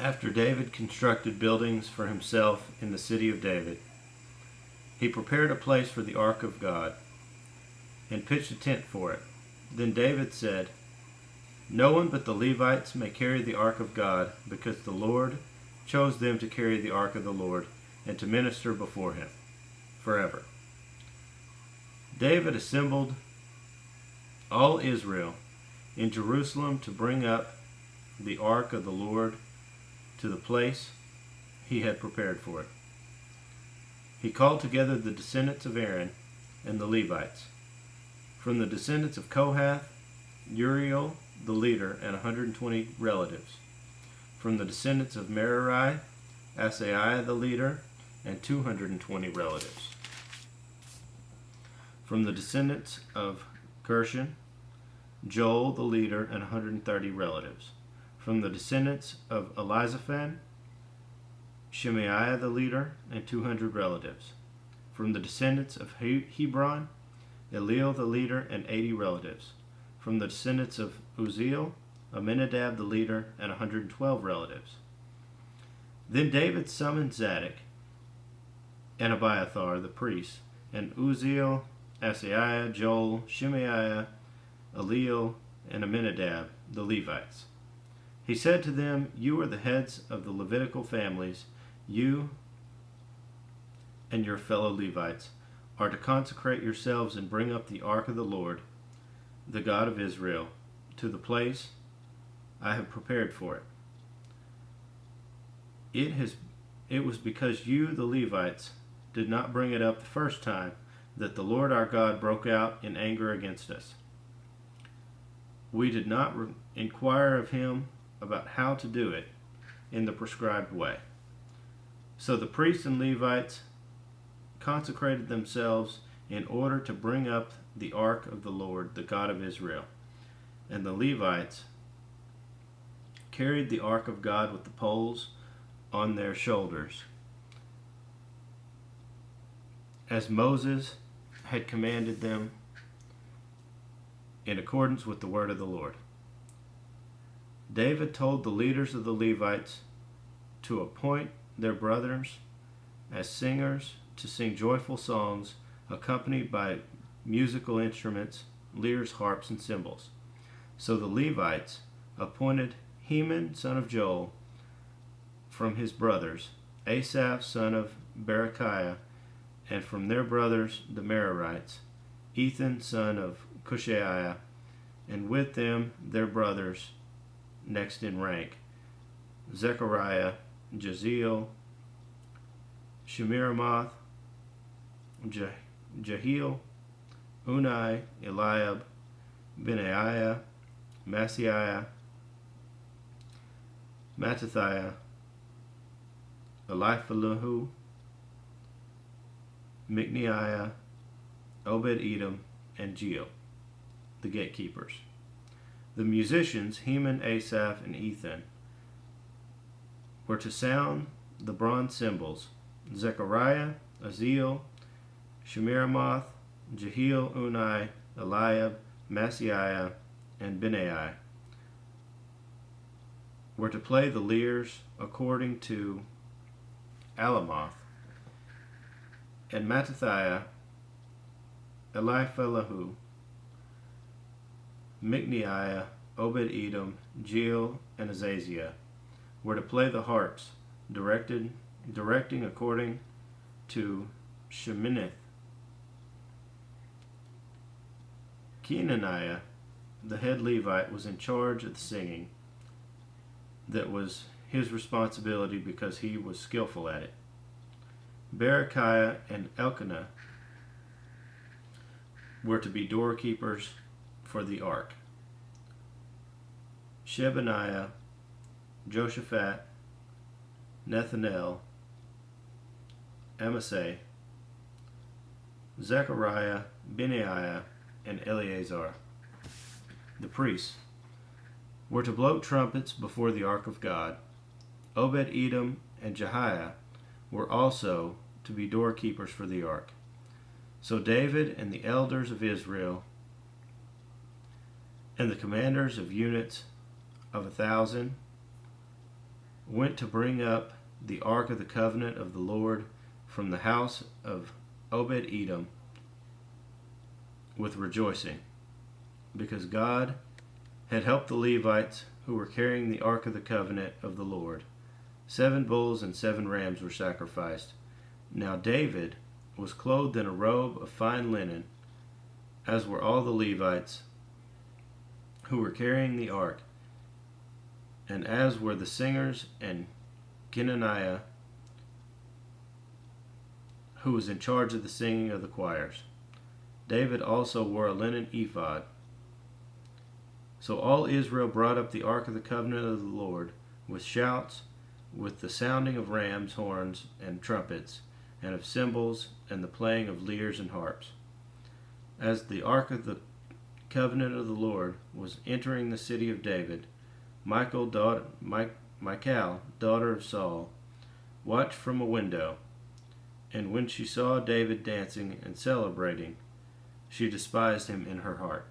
After David constructed buildings for himself in the city of David, he prepared a place for the ark of God and pitched a tent for it. Then David said, "No one but the Levites may carry the ark of God, because the Lord chose them to carry the ark of the Lord and to minister before him forever." David assembled all Israel in Jerusalem to bring up the ark of the Lord to the place he had prepared for it. He called together the descendants of Aaron and the Levites. From the descendants of Kohath, Uriel the leader and 120 relatives. From the descendants of Merari, Asaiah the leader and 220 relatives. From the descendants of Gershon, Joel the leader and 130 relatives. From the descendants of Elizaphan, Shemaiah the leader and 200 relatives. From the descendants of Hebron, Eliel the leader and 80 relatives. From the descendants of Uzziel, Aminadab the leader and 112 relatives. Then David summoned Zadok and Abiathar the priests, and Uzziel, Asaiah, Joel, Shemaiah, Eliel, and Aminadab the Levites. He said to them, "You are the heads of the Levitical families. You and your fellow Levites are to consecrate yourselves and bring up the ark of the Lord, the God of Israel, to the place I have prepared for it. It was because you, the Levites, did not bring it up the first time that the Lord our God broke out in anger against us. We did not inquire of him about how to do it in the prescribed way." So the priests and Levites consecrated themselves in order to bring up the ark of the Lord, the God of Israel. And the Levites carried the ark of God with the poles on their shoulders, as Moses had commanded them in accordance with the word of the Lord. David told the leaders of the Levites to appoint their brothers as singers to sing joyful songs accompanied by musical instruments, lyres, harps, and cymbals. So the Levites appointed Heman, son of Joel, from his brothers, Asaph, son of Berechiah, and from their brothers the Merarites, Ethan, son of Cushaiah, and with them their brothers next in rank, Zechariah, Jaziel, Shemiramoth, Jehiel, Unai, Eliab, Benaiah, Maaseiah, Mattithiah, Eliphalahu, Micneiah, Obed-Edom, and Jeiel, the gatekeepers. The musicians, Heman, Asaph, and Ethan, were to sound the bronze cymbals. Zechariah, Aziel, Shemiramoth, Jehiel, Unai, Eliab, Maaseiah, and Benaiah were to play the lyres according to Alamoth, and Mattithiah, Eliphalahu, Micneiah, Obed-Edom, Jeiel, and Azaziah were to play the harps, directing according to Sheminith. Kenaniah, the head Levite, was in charge of the singing. That was his responsibility because he was skillful at it. Berechiah and Elkanah were to be doorkeepers for the ark. Shebaniah, Joshaphat, Nethanel, Amasai, Zechariah, Benaiah, and Eleazar, the priests, were to blow trumpets before the ark of God. Obed-Edom and Jehiah were also to be doorkeepers for the ark. So David and the elders of Israel and the commanders of units of 1,000 went to bring up the ark of the covenant of the Lord from the house of Obed-Edom with rejoicing, because God had helped the Levites who were carrying the ark of the covenant of the Lord. 7 bulls and 7 rams were sacrificed. Now David was clothed in a robe of fine linen, as were all the Levites who were carrying the ark, and as were the singers and Kenaniah, who was in charge of the singing of the choirs. David also wore a linen ephod. So all Israel brought up the ark of the covenant of the Lord with shouts, with the sounding of rams' horns and trumpets, and of cymbals, and the playing of lyres and harps. As the ark of the covenant of the Lord was entering the city of David, Michal, daughter of Saul, watched from a window, and when she saw David dancing and celebrating, she despised him in her heart.